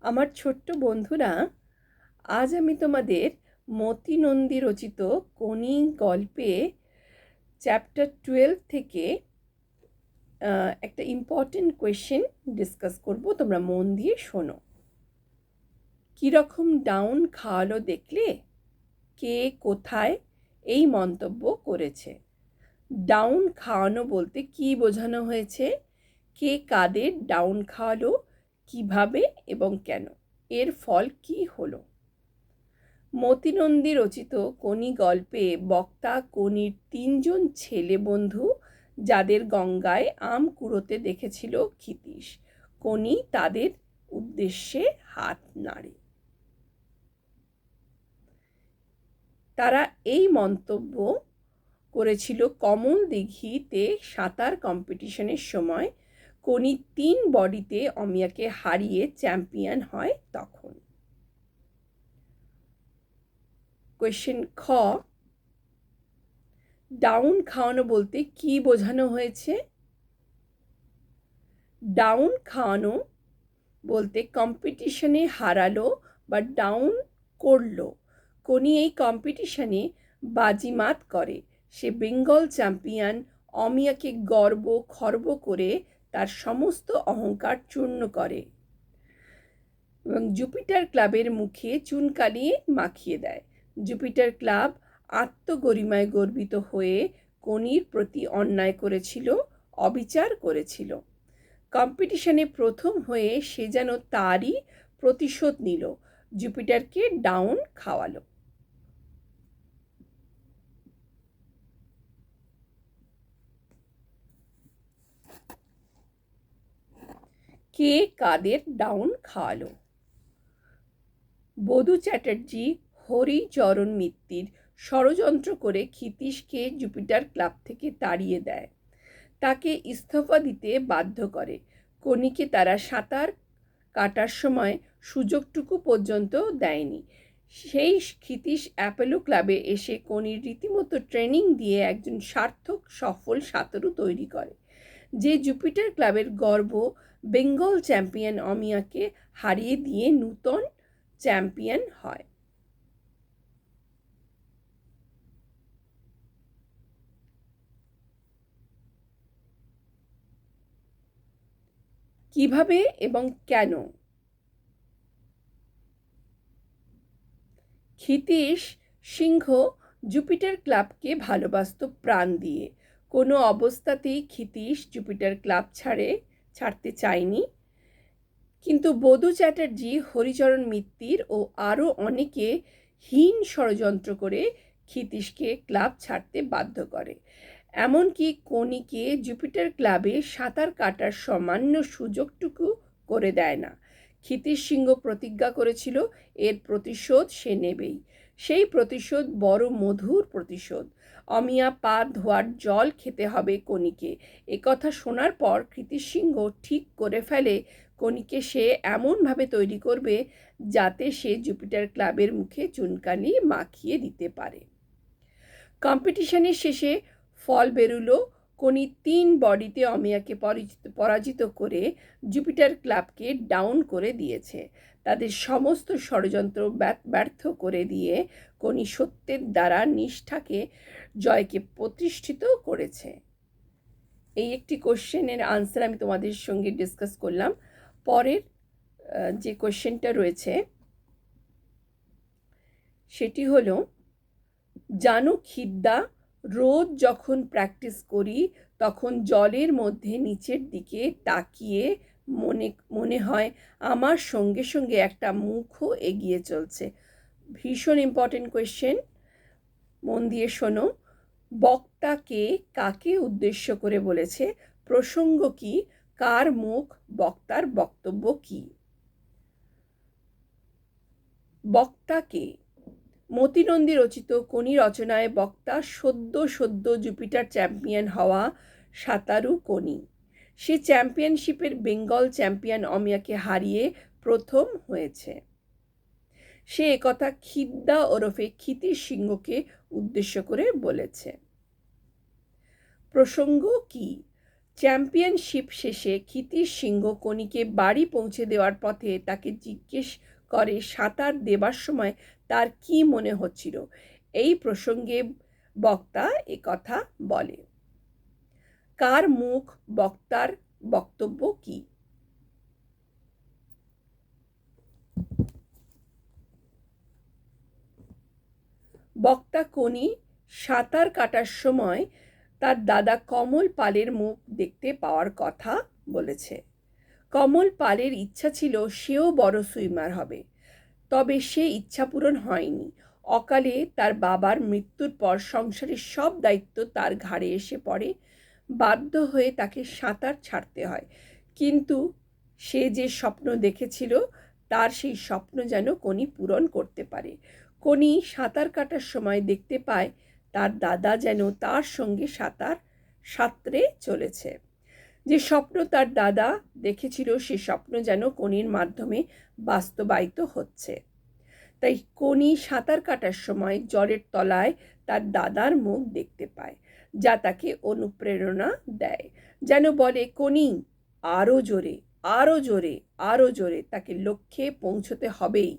আমার ছোট্ট বন্ধুরা, আজ আমি তোমাদের মতি নন্দী রচিত কোনি গল্পে চ্যাপ্টার 12 থেকে একটা ইম্পর্টেন্ট কোয়েশ্চেন ডিসকাস করব। তোমরা মন দিয়ে শোনো। কীরকম ডাউন খাওয়ালো দেখলে? কে কোথায় এই মন্তব্য করেছে? ডাউন খাওয়ানো বলতে কি বোঝানো হয়েছে? কে কাদের ডাউন খাওয়ালো, কিভাবে এবং কেন? এর ফল কি হলো? মতি নন্দী রচিত কোনি গল্পে বক্তা কোনির 3জন ছেলে বন্ধু, যাদের গঙ্গায় আম কুড়োতে দেখেছিল ক্ষিতীশ। কোনি তাদের উদ্দেশ্যে হাত নাড়ে। তারা এই মন্তব্য করেছিল কমল দিঘিতে সাঁতার কম্পিটিশনের সময় কোনি 3 বডিতে অমিয়াকে হারিয়ে চ্যাম্পিয়ন হয় তখন। কোয়েশ্চেন খ, ডাউন খাওয়ানো বলতে কি বোঝানো হয়েছে? ডাউন খাওয়ানো বলতে কম্পিটিশনে হারালো বা ডাউন করলো। কোনি এই কম্পিটিশনে বাজিমাত করে। সে বেঙ্গল চ্যাম্পিয়ন অমিয়াকে খর্ব করে তার সমস্ত অহংকার চূর্ণ করে এবং জুপিটার ক্লাবের মুখে চুনকালি মাখিয়ে দেয়। জুপিটার ক্লাব আত্মগরিমায় গর্বিত হয়ে কোনির প্রতি অন্যায় করেছিল, অবিচার করেছিল। কম্পিটিশনে প্রথম হয়ে সে যেন তারই প্রতিশোধ নিল, জুপিটারকে ডাউন খাওয়ালো। কে কাদের ডাউন খাওয়ালো? বধূ চ্যাটার্জি হরিচরণ মিত্তির ষড়যন্ত্র করে ক্ষিতীশকে জুপিটার ক্লাব থেকে তাড়িয়ে দেয়, তাকে ইস্তফা দিতে বাধ্য করে। কোনিকে তারা সাঁতার কাটার সময় সুযোগটুকু পর্যন্ত দেয়নি। সেই ক্ষিতীশ অ্যাপোলো ক্লাবে এসে কোনির রীতিমতো ট্রেনিং দিয়ে একজন সার্থক সফল সাঁতারু তৈরি করে, যে জুপিটার ক্লাবের গর্ব বেঙ্গল চ্যাম্পিয়ন অমিয়াকে হারিয়ে দিয়ে নূতন চ্যাম্পিয়ন হয়। কিভাবে এবং কেন? ক্ষিতীশ সিংহ জুপিটার ক্লাবকে ভালোবাসত প্রাণ দিয়ে। কোনো অবস্থাতেই ক্ষিতীশ জুপিটার ক্লাব ছাড়তে চায়নি। কিন্তু বধূ চ্যাটার্জি, হরিচরণ মিত্তির ও আরও অনেকে হীন ষড়যন্ত্র করে ক্ষিতীশকে ক্লাব ছাড়তে বাধ্য করে। এমনকি কোনিকে জুপিটার ক্লাবে সাঁতার কাটার সামান্য সুযোগটুকু করে দেয় না। ক্ষিতীশ সিংহ প্রতিজ্ঞা করেছিল এর প্রতিশোধ সে নেবেই। সেই প্রতিশোধ বড় মধুর প্রতিশোধ। অমিয়া পা ধোয়ার জল খেতে হবে কোনিকে। একথা শোনার পর ক্ষিতীশ সিংহ ঠিক করে ফেলে কোনিকে সে এমনভাবে তৈরি করবে যাতে সে জুপিটার ক্লাবের মুখে চুনকালি মাখিয়ে দিতে পারে। কম্পিটিশনের শেষে ফল বেরুলো, কোনি 3 বডিতে অমিয়াকে পরাজিত করে জুপিটার ক্লাবকে ডাউন করে দিয়েছে। তাদের সমস্ত ষড়যন্ত্র ব্যর্থ করে দিয়ে কোনি সত্যের দ্বারা নিষ্ঠাকে জয়কে প্রতিষ্ঠিত করেছে। এই একটি কোশ্চেনের আনসার আমি তোমাদের সঙ্গে ডিসকাস করলাম। পরের যে কোশ্চেনটা রয়েছে সেটি হলো, জানো খিদ্দা, রোজ যখন প্র্যাকটিস করি তখন জলের মধ্যে নিচের দিকে তাকিয়ে মনে হয় আমার সঙ্গে সঙ্গে একটা মুখও এগিয়ে চলছে। ভীষণ ইম্পর্টেন্ট কোয়েশ্চেন, মন দিয়ে শোনো। বক্তাকে কাকে উদ্দেশ্য করে বলেছে? প্রসঙ্গ কি? কার মুখ? বক্তার বক্তব্য কি? বক্তাকে মতি নন্দী রচিত কোনি রচনায় বক্তা সদ্য জুপিটার চ্যাম্পিয়ন হওয়া সাঁতারু কোনি। সে চ্যাম্পিয়নশিপের বেঙ্গল চ্যাম্পিয়ন অমিয়াকে হারিয়ে প্রথম হয়েছে। সে একথা খিদ্দা ওরফে ক্ষিতীশ সিংহকে উদ্দেশ্য করে বলেছে। প্রসঙ্গ কি? চ্যাম্পিয়নশিপ শেষে ক্ষিতিশ সিংহ কনিকে বাড়ি পৌঁছে দেওয়ার পথে তাকে জিজ্ঞেস করে সাঁতার দেবার সময় তার কি মনে হচ্ছিল। এই প্রসঙ্গে বক্তা কথা বলে। কার মুখ বক্তার বক্তব্য কি? বক্তা কনি সাঁতার কাটার সময় তার দাদা কমল পালের মুখ দেখতে পাওয়ার কথা বলেছে। কমল পালের ইচ্ছা ছিল সেও বড় সুইমার হবে, তবে সে ইচ্ছা পূরণ হয়নি। অকালে তার বাবার মৃত্যুর পর সংসারের সব দায়িত্ব তার ঘাড়ে এসে পড়ে। বাধ্য হয়ে তাকে সাঁতার ছাড়তে হয়। কিন্তু সে যে স্বপ্ন দেখেছিল তার সেই স্বপ্ন যেন কনি পূরণ করতে পারে। কনি সাঁতার কাটার সময় দেখতে পায় তার দাদা যেন তার সঙ্গে সাঁতরে চলেছে। যে স্বপ্ন তার দাদা দেখেছিল সে স্বপ্ন যেন কনির মাধ্যমে বাস্তবায়িত হচ্ছে। তাই কনি সাঁতার কাটার সময় জলের তলায় তার দাদার মুখ দেখতে পায়, যা তাকে অনুপ্রেরণা দেয়। যেন বলে, কনি, আরও জোরে, আরও জোরে, আরও জোরে, তাকে লক্ষ্যে পৌঁছতে হবেই।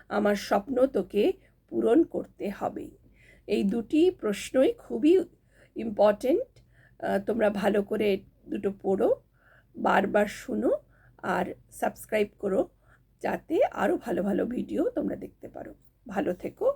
আমার স্বপ্ন তোকে পূরণ করতে হবেই। এই দুটি প্রশ্নই খুবই ইম্পর্টেন্ট। তোমরা ভালো করে দুটো পড়ো, বারবার শুনো আর সাবস্ক্রাইব করো, যাতে আরও ভালো ভালো ভিডিও তোমরা দেখতে পারো। ভালো থেকো।